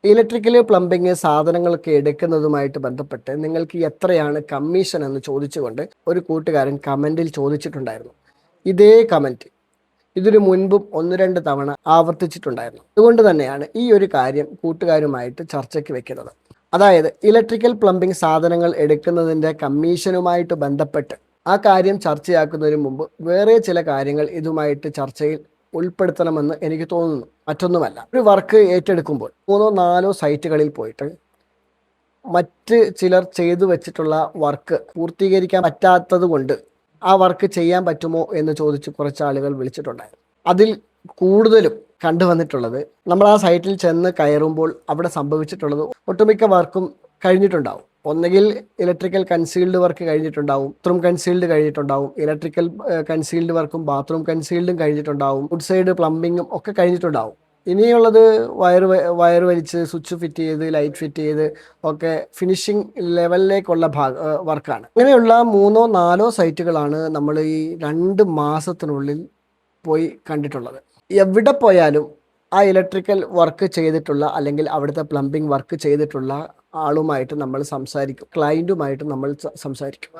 Electrical plumbing സാധനങ്ങളൊക്കെ എടുക്കുന്നതുമായിട്ട് ബന്ധപ്പെട്ട് നിങ്ങൾക്ക് എത്രയാണ് കമ്മീഷൻ എന്ന് ചോദിച്ചുകൊണ്ട് ഒരു കൂട്ടുകാരൻ കമൻറ്റിൽ ചോദിച്ചിട്ടുണ്ടായിരുന്നു. ഇതേ കമൻറ്റ് ഇതിനു മുൻപും 1-2 തവണ ആവർത്തിച്ചിട്ടുണ്ടായിരുന്നു. അതുകൊണ്ട് തന്നെയാണ് ഈ ഒരു കാര്യം കൂട്ടുകാരുമായിട്ട് ചർച്ചയ്ക്ക് വെക്കുന്നത്. അതായത് ഇലക്ട്രിക്കൽ പ്ലംബിംഗ് സാധനങ്ങൾ എടുക്കുന്നതിൻ്റെ കമ്മീഷനുമായിട്ട് ബന്ധപ്പെട്ട് ആ കാര്യം ചർച്ചയാക്കുന്നതിന് മുമ്പ് വേറെ ചില കാര്യങ്ങൾ ഇതുമായിട്ട് ചർച്ചയിൽ ഉൾപ്പെടുത്തണമെന്ന് എനിക്ക് തോന്നുന്നു. മറ്റൊന്നുമല്ല, ഒരു വർക്ക് ഏറ്റെടുക്കുമ്പോൾ 3-4 സൈറ്റുകളിൽ പോയിട്ട് മറ്റ് ചിലർ ചെയ്തു വെച്ചിട്ടുള്ള വർക്ക് പൂർത്തീകരിക്കാൻ പറ്റാത്തത് കൊണ്ട് ആ വർക്ക് ചെയ്യാൻ പറ്റുമോ എന്ന് ചോദിച്ച് കുറച്ച് ആളുകൾ വിളിച്ചിട്ടുണ്ടായിരുന്നു. അതിൽ കൂടുതലും കണ്ടുവന്നിട്ടുള്ളത്, നമ്മൾ ആ സൈറ്റിൽ ചെന്ന് കയറുമ്പോൾ അവിടെ സംഭവിച്ചിട്ടുള്ളത് ഒട്ടുമിക്ക വർക്കും കഴിഞ്ഞിട്ടുണ്ടാവും. ഒന്നുകിൽ ഇലക്ട്രിക്കൽ കൺസീൽഡ് വർക്ക് കഴിഞ്ഞിട്ടുണ്ടാവും, ബാത്റൂം കൺസീൽഡ് കഴിഞ്ഞിട്ടുണ്ടാവും, ഇലക്ട്രിക്കൽ കൺസീൽഡ് വർക്കും ബാത്റൂം കൺസീൽഡും കഴിഞ്ഞിട്ടുണ്ടാവും, ഔട്ട് സൈഡ് പ്ലംബിങ്ങും ഒക്കെ കഴിഞ്ഞിട്ടുണ്ടാവും. ഇനിയുള്ളത് വയർ വലിച്ച് സ്വിച്ച് ഫിറ്റ് ചെയ്ത് ലൈറ്റ് ഫിറ്റ് ചെയ്ത് ഒക്കെ ഫിനിഷിംഗ് ലെവലിലേക്കുള്ള വർക്കാണ്. അങ്ങനെയുള്ള 3-4 സൈറ്റുകളാണ് നമ്മൾ ഈ 2 മാസത്തിനുള്ളിൽ പോയി കണ്ടിട്ടുള്ളത്. എവിടെ പോയാലും ആ ഇലക്ട്രിക്കൽ വർക്ക് ചെയ്തിട്ടുള്ള അല്ലെങ്കിൽ അവിടുത്തെ പ്ലംബിംഗ് വർക്ക് ചെയ്തിട്ടുള്ള ആളുമായിട്ട് നമ്മൾ സംസാരിക്കും, ക്ലയൻറ്റുമായിട്ട് നമ്മൾ സംസാരിക്കും.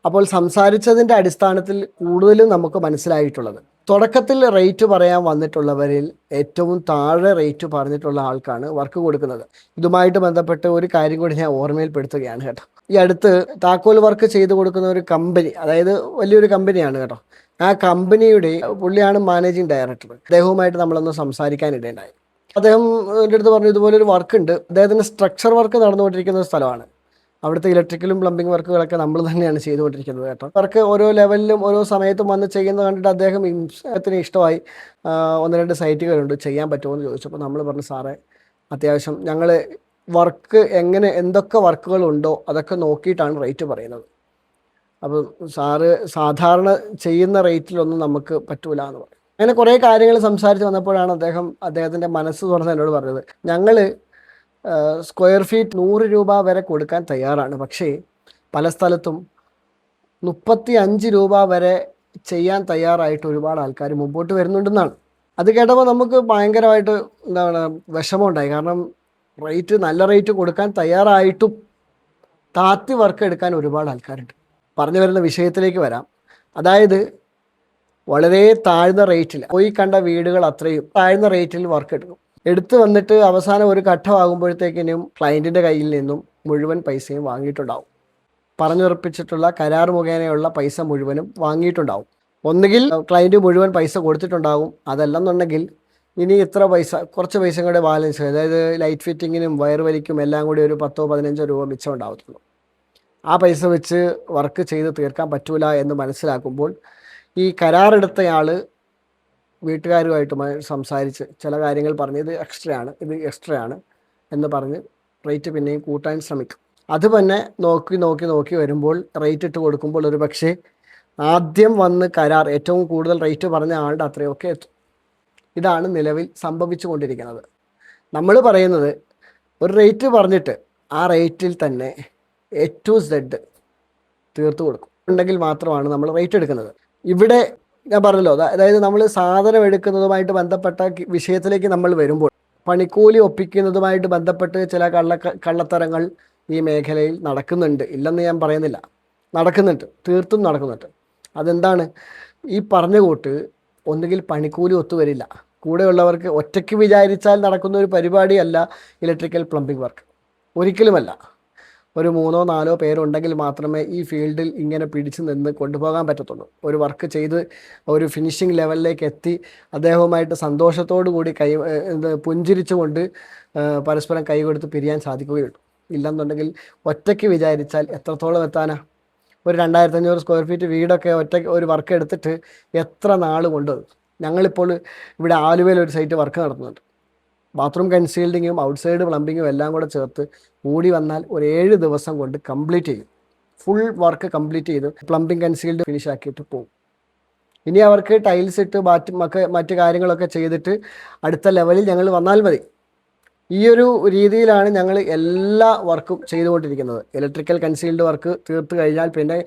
അപ്പോൾ സംസാരിച്ചതിൻ്റെ അടിസ്ഥാനത്തിൽ കൂടുതലും നമുക്ക് മനസ്സിലായിട്ടുള്ളത്, തുടക്കത്തിൽ റേറ്റ് പറയാൻ വന്നിട്ടുള്ളവരിൽ ഏറ്റവും താഴെ റേറ്റ് പറഞ്ഞിട്ടുള്ള ആൾക്കാണ് വർക്ക് കൊടുക്കുന്നത്. ഇതുമായിട്ട് ബന്ധപ്പെട്ട് ഒരു കാര്യം കൂടി ഞാൻ ഓർമ്മയിൽപ്പെടുത്തുകയാണ് കേട്ടോ. ഈ അടുത്ത് താക്കോൽ വർക്ക് ചെയ്ത് കൊടുക്കുന്ന ഒരു കമ്പനി, അതായത് വലിയൊരു കമ്പനിയാണ് കേട്ടോ, ആ കമ്പനിയുടെ പുള്ളിയാണ് മാനേജിങ് ഡയറക്ടർ. അദ്ദേഹവുമായിട്ട് നമ്മളൊന്ന് സംസാരിക്കാനിടയുണ്ടായി. അദ്ദേഹം എൻ്റെ അടുത്ത് പറഞ്ഞു, ഇതുപോലൊരു വർക്ക് ഉണ്ട്, അദ്ദേഹത്തിന് സ്ട്രക്ചർ വർക്ക് നടന്നുകൊണ്ടിരിക്കുന്ന ഒരു സ്ഥലമാണ്. അവിടുത്തെ ഇലക്ട്രിക്കലും പ്ലംബിംഗ് വർക്കുകളൊക്കെ നമ്മൾ തന്നെയാണ് ചെയ്തുകൊണ്ടിരിക്കുന്നത് കേട്ടോ. വർക്ക് ഓരോ ലെവലിലും ഓരോ സമയത്തും വന്ന് ചെയ്യുന്നത് കണ്ടിട്ട് അദ്ദേഹത്തിന് ഇഷ്ടമായി. 1-2 സൈറ്റുകളുണ്ട്, ചെയ്യാൻ പറ്റുമോ എന്ന് ചോദിച്ചപ്പോൾ നമ്മൾ പറഞ്ഞു, സാറേ അത്യാവശ്യം ഞങ്ങൾ വർക്ക് എന്തൊക്കെ വർക്കുകളുണ്ടോ അതൊക്കെ നോക്കിയിട്ടാണ് റേറ്റ് പറയുന്നത്. അപ്പോൾ സാറ് സാധാരണ ചെയ്യുന്ന റേറ്റിലൊന്നും നമുക്ക് പറ്റൂല എന്ന് പറയും. അങ്ങനെ കുറേ കാര്യങ്ങൾ സംസാരിച്ച് വന്നപ്പോഴാണ് അദ്ദേഹത്തിൻ്റെ മനസ്സ് തുറന്ന് എന്നോട് പറഞ്ഞത്, ഞങ്ങൾ സ്ക്വയർ ഫീറ്റ് 100 രൂപ വരെ കൊടുക്കാൻ തയ്യാറാണ്, പക്ഷേ പല സ്ഥലത്തും 35 രൂപ വരെ ചെയ്യാൻ തയ്യാറായിട്ട് ഒരുപാട് ആൾക്കാർ മുമ്പോട്ട് വരുന്നുണ്ടെന്നാണ്. അത് കേട്ടപ്പോൾ നമുക്ക് ഭയങ്കരമായിട്ട് വിഷമമുണ്ടായി. കാരണം നല്ല റേറ്റ് കൊടുക്കാൻ തയ്യാറായിട്ടും താത്തി വർക്ക് എടുക്കാൻ ഒരുപാട് ആൾക്കാരുണ്ട്. പറഞ്ഞു വരുന്ന വിഷയത്തിലേക്ക് വരാം. അതായത് വളരെ താഴ്ന്ന റേറ്റിൽ പോയി കണ്ട വീടുകൾ അത്രയും താഴ്ന്ന റേറ്റിൽ വർക്ക് എടുത്തു വന്നിട്ട് അവസാനം ഒരു ഘട്ടമാകുമ്പോഴത്തേക്കിനും ക്ലയൻറ്റിൻ്റെ കയ്യിൽ നിന്നും മുഴുവൻ പൈസയും വാങ്ങിയിട്ടുണ്ടാവും. പറഞ്ഞുറപ്പിച്ചിട്ടുള്ള കരാർ മുഖേനയുള്ള പൈസ മുഴുവനും വാങ്ങിയിട്ടുണ്ടാവും. ഒന്നുകിൽ ക്ലയൻറ്റ് മുഴുവൻ പൈസ കൊടുത്തിട്ടുണ്ടാകും, അതല്ലെന്നുണ്ടെങ്കിൽ ഇനി ഇത്ര പൈസ, കുറച്ച് പൈസ കൂടെ ബാലൻസ്, അതായത് ലൈറ്റ് ഫിറ്റിങ്ങിനും വയർ വലിക്കും എല്ലാം കൂടി ഒരു 10-15 രൂപ മിച്ചം ഉണ്ടാവത്തുള്ളൂ. ആ പൈസ വെച്ച് വർക്ക് ചെയ്ത് തീർക്കാൻ പറ്റൂല എന്ന് മനസ്സിലാക്കുമ്പോൾ ഈ കരാറെടുത്തയാൾ വീട്ടുകാരുമായിട്ട് സംസാരിച്ച് ചില കാര്യങ്ങൾ പറഞ്ഞ് ഇത് എക്സ്ട്രാ ആണ് എന്ന് പറഞ്ഞ് റേറ്റ് പിന്നെയും കൂട്ടാൻ ശ്രമിക്കും. അത് തന്നെ നോക്കി വരുമ്പോൾ റേറ്റ് ഇട്ട് കൊടുക്കുമ്പോൾ ഒരു പക്ഷേ ആദ്യം വന്ന് ഏറ്റവും കൂടുതൽ റേറ്റ് പറഞ്ഞ ആളുടെ അത്രയൊക്കെ എത്തും. ഇതാണ് നിലവിൽ സംഭവിച്ചു കൊണ്ടിരിക്കുന്നത്. നമ്മൾ പറയുന്നത് ഒരു റേറ്റ് പറഞ്ഞിട്ട് ആ റേറ്റിൽ തന്നെ A to Z തീർത്തു കൊടുക്കും ഉണ്ടെങ്കിൽ മാത്രമാണ് നമ്മൾ റേറ്റ് എടുക്കുന്നത്. ഇവിടെ ഞാൻ പറഞ്ഞല്ലോ, അതായത് നമ്മൾ സാധനം എടുക്കുന്നതുമായിട്ട് ബന്ധപ്പെട്ട വിഷയത്തിലേക്ക് നമ്മൾ വരുമ്പോൾ പണിക്കൂലി ഒപ്പിക്കുന്നതുമായിട്ട് ബന്ധപ്പെട്ട് ചില കള്ളത്തരങ്ങൾ ഈ മേഖലയിൽ നടക്കുന്നുണ്ട്, ഇല്ലെന്ന് ഞാൻ പറയുന്നില്ല, തീർത്തും നടക്കുന്നുണ്ട്. അതെന്താണ്? ഈ പറഞ്ഞ കൂട്ട് ഒന്നുകിൽ പണിക്കൂലി ഒത്തുവരില്ല, കൂടെയുള്ളവർക്ക് ഒറ്റയ്ക്ക് വിചാരിച്ചാൽ നടക്കുന്ന ഒരു പരിപാടിയല്ല ഇലക്ട്രിക്കൽ പ്ലംബിംഗ് വർക്ക്, ഒരിക്കലുമല്ല. ഒരു 3-4 പേരുണ്ടെങ്കിൽ മാത്രമേ ഈ ഫീൽഡിൽ ഇങ്ങനെ പിടിച്ചു നിന്ന് കൊണ്ടുപോകാൻ പറ്റത്തുള്ളൂ. ഒരു വർക്ക് ചെയ്ത് ഒരു ഫിനിഷിംഗ് ലെവലിലേക്ക് എത്തി അദ്ദേഹവുമായിട്ട് സന്തോഷത്തോടു കൂടി പുഞ്ചിരിച്ചുകൊണ്ട് പരസ്പരം കൈ കൊടുത്ത് പിരിയാൻ സാധിക്കുകയുള്ളൂ. ഇല്ലെന്നുണ്ടെങ്കിൽ ഒറ്റയ്ക്ക് വിചാരിച്ചാൽ എത്രത്തോളം എത്താനാ? ഒരു 2500 സ്ക്വയർ ഫീറ്റ് വീടൊക്കെ ഒരു വർക്ക് എടുത്തിട്ട് എത്ര നാൾ കൊണ്ടുവന്നു? ഞങ്ങളിപ്പോൾ ഇവിടെ ആലുവയിൽ ഒരു സൈറ്റ് വർക്ക് നടത്തുന്നുണ്ട്. ബാത്റൂം കൺസീൽഡിങ്ങും ഔട്ട് സൈഡ് പ്ലംബിങ്ങും എല്ലാം കൂടെ ചേർത്ത് കൂടി വന്നാൽ ഒരു 7 ദിവസം കൊണ്ട് കംപ്ലീറ്റ് ചെയ്യും. ഫുൾ വർക്ക് കംപ്ലീറ്റ് ചെയ്ത് പ്ലംബിംഗ് കൺസീൽഡ് ഫിനിഷ് ആക്കിയിട്ട് പോകും. ഇനി അവർക്ക് ടൈൽസ് ഇട്ട് മറ്റ് കാര്യങ്ങളൊക്കെ ചെയ്തിട്ട് അടുത്ത ലെവലിൽ ഞങ്ങൾ വന്നാൽ മതി. ഈ ഒരു രീതിയിലാണ് ഞങ്ങൾ എല്ലാ വർക്കും ചെയ്തുകൊണ്ടിരിക്കുന്നത്. ഇലക്ട്രിക്കൽ കൺസീൽഡ് വർക്ക് തീർത്ത് കഴിഞ്ഞാൽ പിന്നെ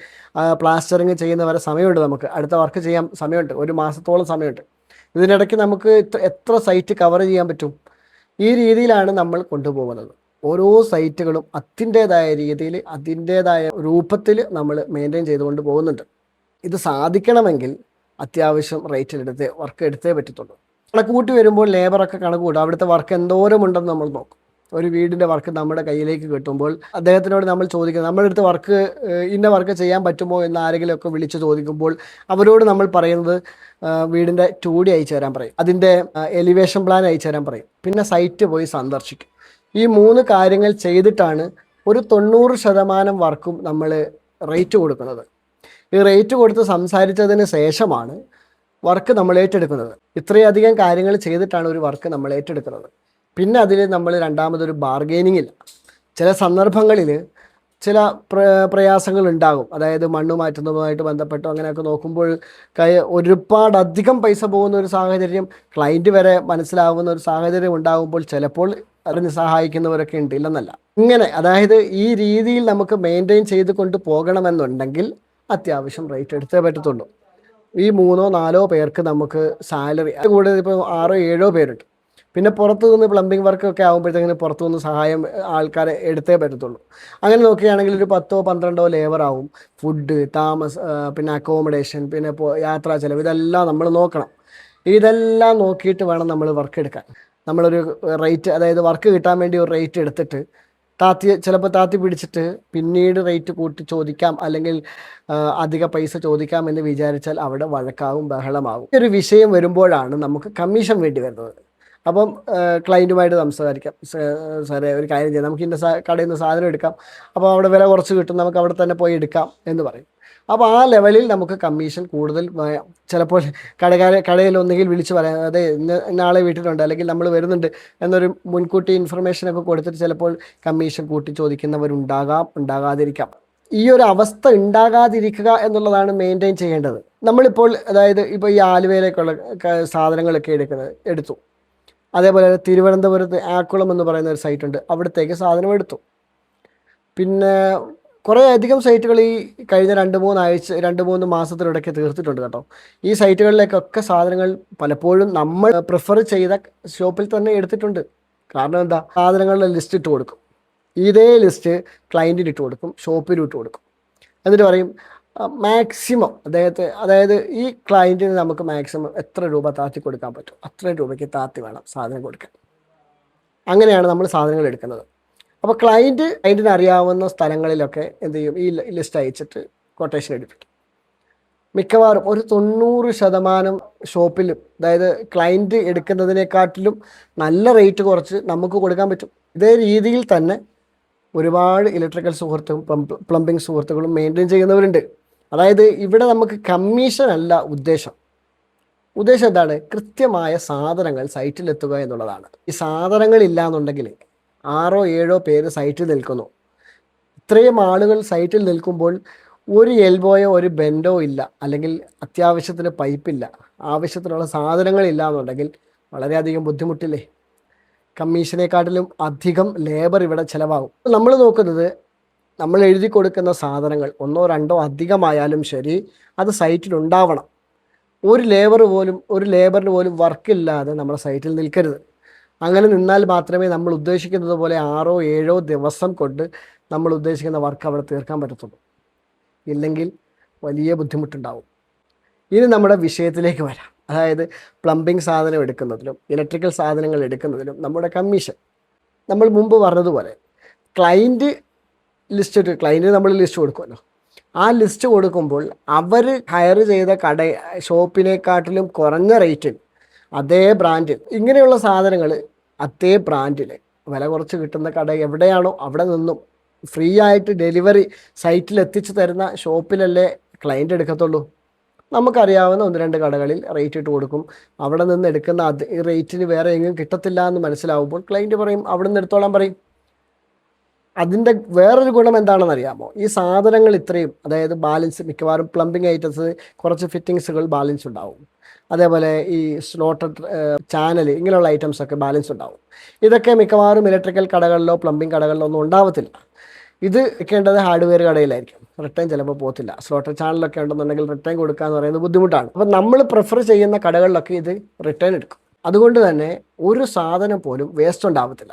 പ്ലാസ്റ്ററിങ് ചെയ്യുന്നവരെ സമയമുണ്ട്, നമുക്ക് അടുത്ത വർക്ക് ചെയ്യാൻ സമയമുണ്ട്, 1 മാസത്തോളം സമയമുണ്ട്. ഇതിനിടയ്ക്ക് നമുക്ക് എത്ര സൈറ്റ് കവർ ചെയ്യാൻ പറ്റും? ഈ രീതിയിലാണ് നമ്മൾ കൊണ്ടുപോകുന്നത്. ഓരോ സൈറ്റുകളും അതിൻ്റേതായ രീതിയിൽ അതിൻ്റേതായ രൂപത്തിൽ നമ്മൾ മെയിൻറ്റെയിൻ ചെയ്തുകൊണ്ട് പോകുന്നുണ്ട്. ഇത് സാധിക്കണമെങ്കിൽ അത്യാവശ്യം റേറ്റിലെടുത്ത് വർക്ക് എടുത്തേ പറ്റത്തുള്ളൂ. കണക്ക് കൂട്ടി വരുമ്പോൾ ലേബറൊക്കെ കണക്ക് കൂട്ടും, അവിടുത്തെ വർക്ക് എന്തോരമുണ്ടെന്ന് നമ്മൾ നോക്കും. ഒരു വീടിൻ്റെ വർക്ക് നമ്മുടെ കയ്യിലേക്ക് കിട്ടുമ്പോൾ അദ്ദേഹത്തിനോട് നമ്മൾ ചോദിക്കുന്നത്, നമ്മുടെ അടുത്ത് വർക്ക് ഇന്ന വർക്ക് ചെയ്യാൻ പറ്റുമോ എന്ന് ആരെങ്കിലുമൊക്കെ വിളിച്ച് ചോദിക്കുമ്പോൾ അവരോട് നമ്മൾ പറയുന്നത് വീടിൻ്റെ 2D അയച്ചു തരാൻ പറയും, അതിൻ്റെ എലിവേഷൻ പ്ലാൻ അയച്ചു തരാൻ പറയും, പിന്നെ സൈറ്റ് പോയി സന്ദർശിക്കും. ഈ 3 കാര്യങ്ങൾ ചെയ്തിട്ടാണ് ഒരു 90% വർക്കും നമ്മൾ റേറ്റ് കൊടുക്കുന്നത്. ഈ റേറ്റ് കൊടുത്ത് സംസാരിച്ചതിന് ശേഷമാണ് വർക്ക് നമ്മൾ ഏറ്റെടുക്കുന്നത്. ഇത്രയധികം കാര്യങ്ങൾ ചെയ്തിട്ടാണ് ഒരു വർക്ക് നമ്മൾ ഏറ്റെടുക്കുന്നത്. പിന്നെ അതിൽ നമ്മൾ രണ്ടാമതൊരു ബാർഗെയിനിങ് ഇല്ല. ചില സന്ദർഭങ്ങളിൽ ചില പ്രയാസങ്ങൾ ഉണ്ടാകും. അതായത് മണ്ണ് മാറ്റുന്നതുമായിട്ട് ബന്ധപ്പെട്ടോ അങ്ങനെയൊക്കെ നോക്കുമ്പോൾ ഒരുപാടധികം പൈസ പോകുന്ന ഒരു സാഹചര്യം, ക്ലയൻറ്റ് വരെ മനസ്സിലാവുന്ന ഒരു സാഹചര്യം ഉണ്ടാകുമ്പോൾ ചിലപ്പോൾ അതിന് സഹായിക്കുന്നവരൊക്കെ ഉണ്ട്, ഇല്ലെന്നല്ല. ഇങ്ങനെ അതായത് ഈ രീതിയിൽ നമുക്ക് മെയിൻറ്റെയിൻ ചെയ്ത് കൊണ്ട് പോകണമെന്നുണ്ടെങ്കിൽ അത്യാവശ്യം റേറ്റ് എടുത്തേ പറ്റത്തുള്ളൂ. ഈ 3-4 പേർക്ക് നമുക്ക് സാലറി കൂടുതൽ, ഇപ്പോൾ 6-7 പേരുണ്ട്. പിന്നെ പുറത്തു നിന്ന് പ്ലംബിംഗ് വർക്കൊക്കെ ആകുമ്പോഴത്തേക്കിന് പുറത്തു നിന്ന് സഹായം ആൾക്കാരെ എടുത്തേ പറ്റത്തുള്ളൂ. അങ്ങനെ നോക്കുകയാണെങ്കിൽ ഒരു 10-12 ലേബർ ആവും. ഫുഡ്, പിന്നെ അക്കോമഡേഷൻ, പിന്നെ യാത്രാ ചിലവ്, ഇതെല്ലാം നമ്മൾ നോക്കണം. ഇതെല്ലാം നോക്കിയിട്ട് വേണം നമ്മൾ വർക്ക് എടുക്കാൻ. നമ്മളൊരു റേറ്റ്, അതായത് വർക്ക് കിട്ടാൻ വേണ്ടി ഒരു റേറ്റ് എടുത്തിട്ട് ചിലപ്പോൾ താത്തി പിടിച്ചിട്ട് പിന്നീട് റേറ്റ് കൂട്ടി ചോദിക്കാം, അല്ലെങ്കിൽ അധിക പൈസ ചോദിക്കാം എന്ന് വിചാരിച്ചാൽ അവിടെ വഴക്കാവും, ബഹളമാവും. ഈ ഒരു വിഷയം വരുമ്പോഴാണ് നമുക്ക് കമ്മീഷൻ വേണ്ടി വരുന്നത്. അപ്പം ക്ലയൻറ്റുമായിട്ട് സംസാരിക്കാം, സാറേ ഒരു കാര്യം ചെയ്യാം, നമുക്ക് ഇന്ന കടയിൽ നിന്ന് സാധനം എടുക്കാം, അപ്പോൾ അവിടെ വില കുറച്ച് കിട്ടും, നമുക്ക് അവിടെ തന്നെ പോയി എടുക്കാം എന്ന് പറയും. അപ്പോൾ ആ ലെവലിൽ നമുക്ക് കമ്മീഷൻ കൂടുതൽ, ചിലപ്പോൾ കടയിൽ ഒന്നുകിൽ വിളിച്ച് പറയാം, അതെ നാളെ വീട്ടിലുണ്ട് അല്ലെങ്കിൽ നമ്മൾ വരുന്നുണ്ട് എന്നൊരു മുൻകൂട്ടി ഇൻഫർമേഷനൊക്കെ കൊടുത്തിട്ട് ചിലപ്പോൾ കമ്മീഷൻ കൂട്ടി ചോദിക്കുന്നവരുണ്ടാകാം, ഉണ്ടാകാതിരിക്കാം. ഈ ഒരു അവസ്ഥ ഉണ്ടാകാതിരിക്കുക എന്നുള്ളതാണ് മെയിൻറ്റെയിൻ ചെയ്യേണ്ടത്. നമ്മളിപ്പോൾ അതായത് ഇപ്പോൾ ഈ ആലുവയിലേക്കുള്ള സാധനങ്ങളൊക്കെ എടുത്തു. അതേപോലെ തിരുവനന്തപുരത്ത് ആക്കുളം എന്ന് പറയുന്ന ഒരു സൈറ്റുണ്ട്, അവിടത്തേക്ക് സാധനം എടുത്തു. പിന്നെ കുറേ അധികം സൈറ്റുകൾ ഈ കഴിഞ്ഞ 2-3 മാസത്തിനിടയ്ക്ക് തീർത്തിട്ടുണ്ട് കേട്ടോ. ഈ സൈറ്റുകളിലേക്കൊക്കെ സാധനങ്ങൾ പലപ്പോഴും നമ്മൾ പ്രിഫർ ചെയ്ത ഷോപ്പിൽ തന്നെ എടുത്തിട്ടുണ്ട്. കാരണം എന്താ, സാധനങ്ങളുടെ ലിസ്റ്റ് ഇട്ട് കൊടുക്കും, ഇതേ ലിസ്റ്റ് ക്ലയൻറ്റിന് ഇട്ട് കൊടുക്കും, ഷോപ്പിന് ഇട്ട് കൊടുക്കും. എന്നിട്ട് പറയും മാക്സിമം അതായത് ഈ ക്ലയൻറ്റിന് നമുക്ക് മാക്സിമം എത്ര രൂപ താത്തി കൊടുക്കാൻ പറ്റും അത്രയും രൂപയ്ക്ക് താത്തി വേണം സാധനം കൊടുക്കാൻ. അങ്ങനെയാണ് നമ്മൾ സാധനങ്ങൾ എടുക്കുന്നത്. അപ്പോൾ ക്ലയൻറ്റിന് അറിയാവുന്ന സ്ഥലങ്ങളിലൊക്കെ എന്ത് ചെയ്യും, ഈ ലിസ്റ്റ് അയച്ചിട്ട് കൊട്ടേഷൻ എടുപ്പിക്കും. മിക്കവാറും ഒരു 90% ഷോപ്പിലും, അതായത് ക്ലയൻറ്റ് എടുക്കുന്നതിനെക്കാട്ടിലും നല്ല റേറ്റ് കുറച്ച് നമുക്ക് കൊടുക്കാൻ പറ്റും. ഇതേ രീതിയിൽ തന്നെ ഒരുപാട് ഇലക്ട്രിക്കൽ സുഹൃത്തുക്കളും പ്ലംബിംഗ് സുഹൃത്തുക്കളും മെയിൻറ്റെയിൻ ചെയ്യുന്നവരുണ്ട്. അതായത് ഇവിടെ നമുക്ക് കമ്മീഷൻ അല്ല ഉദ്ദേശം എന്താണ്, കൃത്യമായ സാധനങ്ങൾ സൈറ്റിലെത്തുക എന്നുള്ളതാണ്. ഈ സാധനങ്ങളില്ല എന്നുണ്ടെങ്കിൽ 6-7 പേര് സൈറ്റിൽ നിൽക്കുന്നു. ഇത്രയും ആളുകൾ സൈറ്റിൽ നിൽക്കുമ്പോൾ ഒരു എൽബോയോ ഒരു ബെൻഡോ ഇല്ല, അല്ലെങ്കിൽ അത്യാവശ്യത്തിന് പൈപ്പില്ല, ആവശ്യത്തിനുള്ള സാധനങ്ങളില്ല എന്നുണ്ടെങ്കിൽ വളരെയധികം ബുദ്ധിമുട്ടില്ലേ. കമ്മീഷനെക്കാട്ടിലും അധികം ലേബർ ഇവിടെ ചിലവാകും. നമ്മൾ നോക്കുന്നത്, നമ്മൾ എഴുതി കൊടുക്കുന്ന സാധനങ്ങൾ 1-2 അധികമായാലും ശരി അത് സൈറ്റിലുണ്ടാവണം. ഒരു ലേബറിന് പോലും വർക്കില്ലാതെ നമ്മുടെ സൈറ്റിൽ നിൽക്കരുത്. അങ്ങനെ നിന്നാൽ മാത്രമേ നമ്മൾ ഉദ്ദേശിക്കുന്നത് പോലെ 6-7 ദിവസം കൊണ്ട് നമ്മൾ ഉദ്ദേശിക്കുന്ന വർക്ക് അവിടെ തീർക്കാൻ പറ്റത്തുള്ളൂ. ഇല്ലെങ്കിൽ വലിയ ബുദ്ധിമുട്ടുണ്ടാവും. ഇനി നമ്മുടെ വിഷയത്തിലേക്ക് വരാം. അതായത് പ്ലംബിംഗ് സാധനം എടുക്കുന്നതിലും ഇലക്ട്രിക്കൽ സാധനങ്ങൾ എടുക്കുന്നതിലും നമ്മുടെ കമ്മീഷൻ. നമ്മൾ മുമ്പ് പറഞ്ഞതുപോലെ ക്ലയൻറ്റിന് നമ്മൾ ലിസ്റ്റ് കൊടുക്കുമല്ലോ. ആ ലിസ്റ്റ് കൊടുക്കുമ്പോൾ അവർ ഹയർ ചെയ്ത ഷോപ്പിനെക്കാട്ടിലും കുറഞ്ഞ റേറ്റിൽ അതേ ബ്രാൻഡിൽ ഇങ്ങനെയുള്ള സാധനങ്ങൾ അതേ ബ്രാൻഡിൽ വില കുറച്ച് കിട്ടുന്ന കട എവിടെയാണോ അവിടെ നിന്നും ഫ്രീ ആയിട്ട് ഡെലിവറി സൈറ്റിൽ എത്തിച്ചു തരുന്ന ഷോപ്പിലല്ലേ ക്ലയൻറ്റ് എടുക്കത്തുള്ളൂ. നമുക്കറിയാവുന്ന 1-2 കടകളിൽ റേറ്റ് ഇട്ട് കൊടുക്കും. അവിടെ നിന്ന് എടുക്കുന്ന ഈ റേറ്റിന് വേറെ എങ്ങും കിട്ടത്തില്ല എന്ന് മനസ്സിലാവുമ്പോൾ ക്ലയൻറ്റ് പറയും അവിടെ നിന്ന് എടുത്തോളാൻ പറയും. അതിൻ്റെ വേറൊരു ഗുണം എന്താണെന്ന് അറിയാമോ, ഈ സാധനങ്ങൾ ഇത്രയും, അതായത് ബാലൻസ്, മിക്കവാറും പ്ലംബിംഗ് ഐറ്റംസ് കുറച്ച് ഫിറ്റിങ്സുകൾ ബാലൻസ് ഉണ്ടാവും. അതേപോലെ ഈ സ്ലോട്ടഡ് ചാനൽ ഇങ്ങനെയുള്ള ഐറ്റംസൊക്കെ ബാലൻസ് ഉണ്ടാവും. ഇതൊക്കെ മിക്കവാറും ഇലക്ട്രിക്കൽ കടകളിലോ പ്ലംബിംഗ് കടകളിലോ ഒന്നും ഉണ്ടാവത്തില്ല. ഇത് വെക്കേണ്ടത് ഹാർഡ്വെയർ കടയിലായിരിക്കും. റിട്ടേൺ ചിലപ്പോൾ പോകത്തില്ല. സ്ലോട്ടഡ് ചാനലൊക്കെ ഉണ്ടെന്നുണ്ടെങ്കിൽ റിട്ടേൺ കൊടുക്കുക എന്ന് പറയുന്നത് ബുദ്ധിമുട്ടാണ്. അപ്പോൾ നമ്മൾ പ്രിഫർ ചെയ്യുന്ന കടകളിലൊക്കെ ഇത് റിട്ടേൺ എടുക്കും. അതുകൊണ്ട് തന്നെ ഒരു സാധനം പോലും വേസ്റ്റ് ഉണ്ടാവത്തില്ല.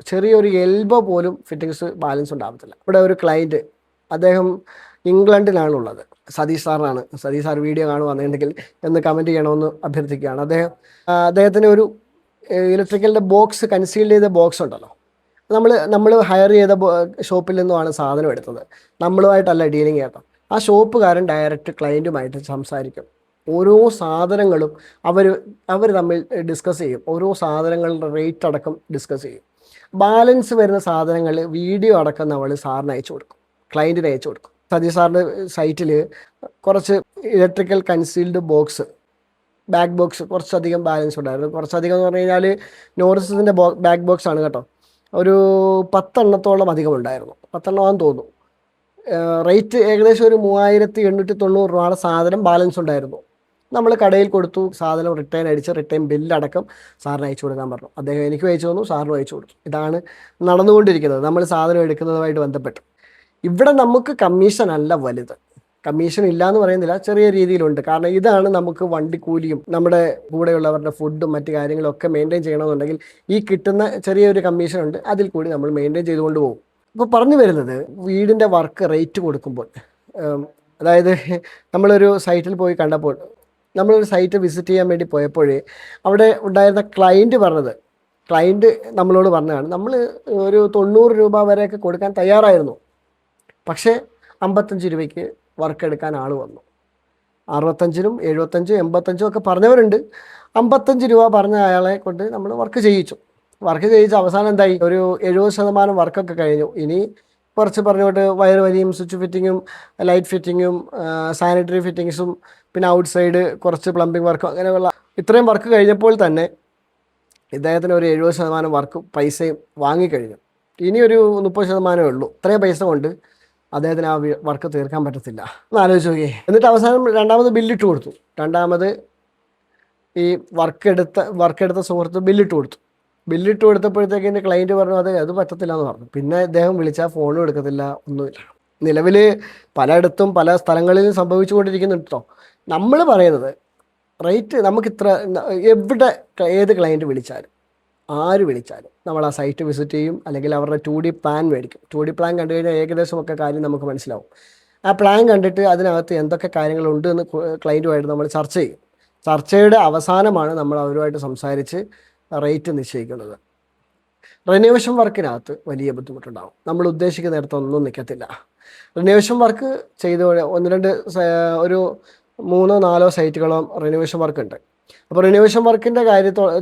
ചെറിയൊരു എൽബോ പോലും ഫിറ്റിങ്സ് ബാലൻസ് ഉണ്ടാവത്തില്ല. ഇവിടെ ഒരു ക്ലയൻറ്റ്, അദ്ദേഹം ഇംഗ്ലണ്ടിലാണുള്ളത്, സതീഷ് സാറിനാണ്. സതീഷ് സാർ വീഡിയോ കാണുവാണെന്നുണ്ടെങ്കിൽ എന്ന് കമൻറ്റ് ചെയ്യണമെന്ന് അഭ്യർത്ഥിക്കുകയാണ്. അദ്ദേഹത്തിന് ഒരു ഇലക്ട്രിക്കലിൻ്റെ ബോക്സ്, കൺസീൽ ചെയ്ത ബോക്സ് ഉണ്ടല്ലോ, നമ്മൾ ഹയർ ചെയ്ത ഷോപ്പിൽ നിന്നുമാണ് സാധനം എടുത്തത്, നമ്മളുമായിട്ടല്ല ഡീലിങ് കേട്ടോ. ആ ഷോപ്പുകാരൻ ഡയറക്റ്റ് ക്ലയൻറ്റുമായിട്ട് സംസാരിക്കും. ഓരോ സാധനങ്ങളും അവർ തമ്മിൽ ഡിസ്കസ് ചെയ്യും. ഓരോ സാധനങ്ങളുടെ റേറ്റ് അടക്കം ഡിസ്കസ് ചെയ്യും. ബാലൻസ് വരുന്ന സാധനങ്ങൾ വീഡിയോ അടക്കം നമ്മൾ സാറിന് അയച്ചു കൊടുക്കും, ക്ലയൻറ്റിന് അയച്ചു കൊടുക്കും. സതീഷ് സാറിൻ്റെ സൈറ്റിൽ കുറച്ച് electrical concealed box, back box കുറച്ചധികം ബാലൻസ് ഉണ്ടായിരുന്നു. കുറച്ചധികം എന്ന് പറഞ്ഞു കഴിഞ്ഞാൽ നോറിസിൻ്റെ ബാക്ക് ബോക്സ് ആണ് കേട്ടോ. ഒരു 10 എണ്ണത്തോളം അധികം ഉണ്ടായിരുന്നു, 10 എണ്ണമാണെന്ന് തോന്നുന്നു. റേറ്റ് ഏകദേശം ഒരു 3890 രൂപയുടെ സാധനം ബാലൻസ് ഉണ്ടായിരുന്നു. നമ്മൾ കടയിൽ കൊടുത്തു, സാധനം റിട്ടേൺ അടിച്ച് റിട്ടേൺ ബില്ലടക്കം സാറിന് അയച്ചു കൊടുക്കാൻ പറഞ്ഞു. അദ്ദേഹം എനിക്ക് അയച്ചു തന്നു, സാറിനും അയച്ചു കൊടുത്തു. ഇതാണ് നടന്നുകൊണ്ടിരിക്കുന്നത് നമ്മൾ സാധനം എടുക്കുന്നതുമായിട്ട് ബന്ധപ്പെട്ട്. ഇവിടെ നമുക്ക് കമ്മീഷൻ അല്ല വലുത്, കമ്മീഷൻ ഇല്ല എന്ന് പറയുന്നില്ല, ചെറിയ രീതിയിലുണ്ട്. കാരണം ഇതാണ് നമുക്ക് വണ്ടിക്കൂലിയും നമ്മുടെ കൂടെയുള്ളവരുടെ ഫുഡും മറ്റു കാര്യങ്ങളും ഒക്കെ മെയിൻറ്റെയിൻ ചെയ്യണമെന്നുണ്ടെങ്കിൽ ഈ കിട്ടുന്ന ചെറിയൊരു കമ്മീഷൻ ഉണ്ട്, അതിൽ കൂടി നമ്മൾ മെയിൻറ്റെയിൻ ചെയ്തുകൊണ്ട് പോകും. ഇപ്പോൾ പറഞ്ഞു വരുന്നത്, വീടിൻ്റെ വർക്ക് റേറ്റ് കൊടുക്കുമ്പോൾ, അതായത് നമ്മളൊരു സൈറ്റിൽ പോയി കണ്ടപ്പോൾ, നമ്മളൊരു സൈറ്റ് വിസിറ്റ് ചെയ്യാൻ വേണ്ടി പോയപ്പോഴേ അവിടെ ഉണ്ടായിരുന്ന ക്ലയൻറ്റ് നമ്മളോട് പറഞ്ഞതാണ്, നമ്മൾ ഒരു 90 രൂപ വരെയൊക്കെ കൊടുക്കാൻ തയ്യാറായിരുന്നു, പക്ഷേ 55 രൂപയ്ക്ക് വർക്ക് എടുക്കാൻ ആൾ വന്നു. 65, 75, 85 ഒക്കെ പറഞ്ഞവരുണ്ട്. 55 രൂപ പറഞ്ഞ അയാളെ കൊണ്ട് നമ്മൾ വർക്ക് ചെയ്യിച്ചു. അവസാനം എന്തായി, ഒരു 70% വർക്കൊക്കെ കഴിഞ്ഞു. ഇനി കുറച്ച് പറഞ്ഞുകൊണ്ട് വയർ വലിയും, സ്വിച്ച് ഫിറ്റിങ്ങും, ലൈറ്റ് ഫിറ്റിങ്ങും, സാനിറ്ററി ഫിറ്റിങ്സും, പിന്നെ ഔട്ട് സൈഡ് കുറച്ച് പ്ലംബിംഗ് വർക്കും, അങ്ങനെയുള്ള ഇത്രയും വർക്ക് കഴിഞ്ഞപ്പോൾ തന്നെ ഇദ്ദേഹത്തിന് ഒരു 70% വർക്ക് പൈസയും വാങ്ങിക്കഴിഞ്ഞു. ഇനി ഒരു 30% ഉള്ളൂ. ഇത്രയും പൈസ കൊണ്ട് അദ്ദേഹത്തിന് ആ വർക്ക് തീർക്കാൻ പറ്റത്തില്ല എന്ന് ആലോചിച്ച് നോക്കിയേ. എന്നിട്ട് അവസാനം രണ്ടാമത് ബില്ലിട്ട് കൊടുത്തു. ഈ വർക്കെടുത്ത സുഹൃത്ത് ബില്ലിട്ട് കൊടുത്തപ്പോഴത്തേക്കിന് ക്ലയൻറ്റ് പറഞ്ഞു അത് പറ്റത്തില്ല എന്ന് പറഞ്ഞു. പിന്നെ അദ്ദേഹം വിളിച്ചാൽ ഫോണും എടുക്കത്തില്ല, ഒന്നുമില്ല. നിലവിൽ പലയിടത്തും പല സ്ഥലങ്ങളിലും സംഭവിച്ചു കൊണ്ടിരിക്കുന്നുണ്ട് കേട്ടോ. നമ്മൾ പറയുന്നത് റേറ്റ് നമുക്കിത്ര, എവിടെ ഏത് ക്ലയൻറ്റ് വിളിച്ചാലും ആര് വിളിച്ചാലും നമ്മൾ ആ സൈറ്റ് വിസിറ്റ് ചെയ്യും, അല്ലെങ്കിൽ അവരുടെ 2D പ്ലാൻ മേടിക്കും. 2D പ്ലാൻ കണ്ടു കഴിഞ്ഞാൽ ഏകദേശമൊക്കെ കാര്യം നമുക്ക് മനസ്സിലാവും. ആ പ്ലാൻ കണ്ടിട്ട് അതിനകത്ത് എന്തൊക്കെ കാര്യങ്ങളുണ്ട് എന്ന് ക്ലയൻറ്റുമായിട്ട് നമ്മൾ ചർച്ച ചെയ്യും. ചർച്ചയുടെ അവസാനമാണ് നമ്മൾ അവരുമായിട്ട് സംസാരിച്ച് റേറ്റ് നിശ്ചയിക്കുന്നത്. റിനോവേഷൻ വർക്കിനകത്ത് വലിയ ബുദ്ധിമുട്ടുണ്ടാകും. നമ്മൾ ഉദ്ദേശിക്കുന്നിടത്തൊന്നും നിൽക്കത്തില്ല. റിനോവേഷൻ വർക്ക് ചെയ്ത് ഒരു 3-4 സൈറ്റുകളോ റിനോവേഷൻ വർക്ക് ഉണ്ട്. അപ്പോൾ റിനോവേഷൻ വർക്കിൻ്റെ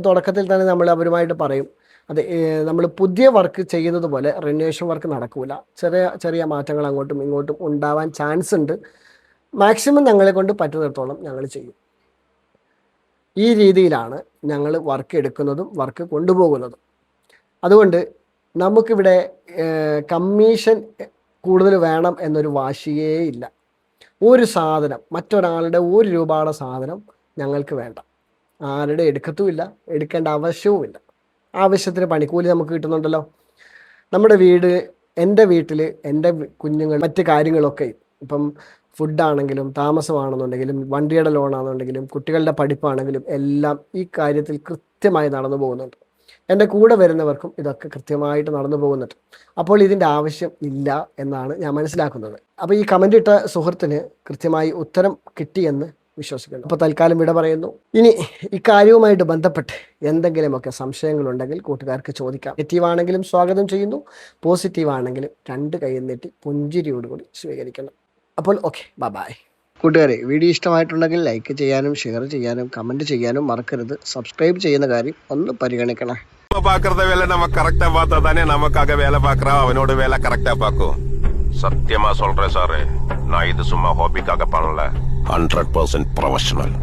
തുടക്കത്തിൽ തന്നെ നമ്മൾ അവരുമായിട്ട് പറയും, നമ്മൾ പുതിയ വർക്ക് ചെയ്യുന്നത് പോലെ റിനോവേഷൻ വർക്ക് നടക്കില്ല, ചെറിയ മാറ്റങ്ങൾ അങ്ങോട്ടും ഇങ്ങോട്ടും ഉണ്ടാവാൻ ചാൻസ് ഉണ്ട്. മാക്സിമം ഞങ്ങളെ കൊണ്ട് പറ്റുന്നിടത്തോളം ഞങ്ങൾ ചെയ്യും. ഈ രീതിയിലാണ് ഞങ്ങൾ വർക്ക് എടുക്കുന്നതും വർക്ക് കൊണ്ടുപോകുന്നതും. അതുകൊണ്ട് നമുക്കിവിടെ കമ്മീഷൻ കൂടുതൽ വേണം എന്നൊരു വാശിയേ ഇല്ല. ഒരു സാധനം, മറ്റൊരാളുടെ 1 രൂപയുടെ സാധനം ഞങ്ങൾക്ക് വേണ്ട, ആരുടെ എടുക്കത്തുമില്ല, എടുക്കേണ്ട ആവശ്യവുമില്ല. ആവശ്യത്തിന് പണിക്കൂലി നമുക്ക് കിട്ടുന്നുണ്ടല്ലോ. എൻ്റെ വീട്ടിൽ എൻ്റെ കുഞ്ഞുങ്ങൾ മറ്റ് കാര്യങ്ങളൊക്കെ, ഇപ്പം ഫുഡാണെങ്കിലും താമസമാണെന്നുണ്ടെങ്കിലും വണ്ടിയുടെ ലോണാണെന്നുണ്ടെങ്കിലും കുട്ടികളുടെ പഠിപ്പാണെങ്കിലും എല്ലാം ഈ കാര്യത്തിൽ കൃത്യമായി നടന്നു പോകുന്നുണ്ട്. എൻ്റെ കൂടെ വരുന്നവർക്കും ഇതൊക്കെ കൃത്യമായിട്ട് നടന്നു പോകുന്നുണ്ട്. അപ്പോൾ ഇതിൻ്റെ ആവശ്യം ഇല്ല എന്നാണ് ഞാൻ മനസ്സിലാക്കുന്നത്. അപ്പോൾ ഈ കമൻ്റ് ഇട്ട സുഹൃത്തിന് കൃത്യമായി ഉത്തരം കിട്ടിയെന്ന് വിശ്വസിക്കുന്നു. അപ്പോൾ തൽക്കാലം വിട പറയുന്നു. ഇനി ഇക്കാര്യവുമായിട്ട് ബന്ധപ്പെട്ട് എന്തെങ്കിലുമൊക്കെ സംശയങ്ങളുണ്ടെങ്കിൽ കൂട്ടുകാർക്ക് ചോദിക്കാം. നെഗറ്റീവ് ആണെങ്കിലും സ്വാഗതം ചെയ്യുന്നു, പോസിറ്റീവ് ആണെങ്കിലും 2 കൈ നീട്ടി പുഞ്ചിരിയോടുകൂടി സ്വീകരിക്കണം. അപ്പോൾ ഓക്കെ, ബൈ. കൂട്ടുകാരെ, വീഡിയോ ഇഷ്ടമായിട്ടുണ്ടെങ്കിൽ ലൈക്ക് ചെയ്യാനും ഷെയർ ചെയ്യാനും കമൻറ്റ് ചെയ്യാനും മറക്കരുത്. സബ്സ്ക്രൈബ് ചെയ്യുന്ന കാര്യം ഒന്ന് പരിഗണിക്കണം. பாக்குறத வேலை நம்ம கரெக்டா பார்த்தா தானே நமக்காக வேலை பாக்குறான், அவனோட வேலை கரெக்டா பாக்கும். சத்தியமா சொல்றேன் சாரு, நான் இது சும்மா ஹாபிக்காக பண்ணல, 100% ப்ரொஃபஷனல்.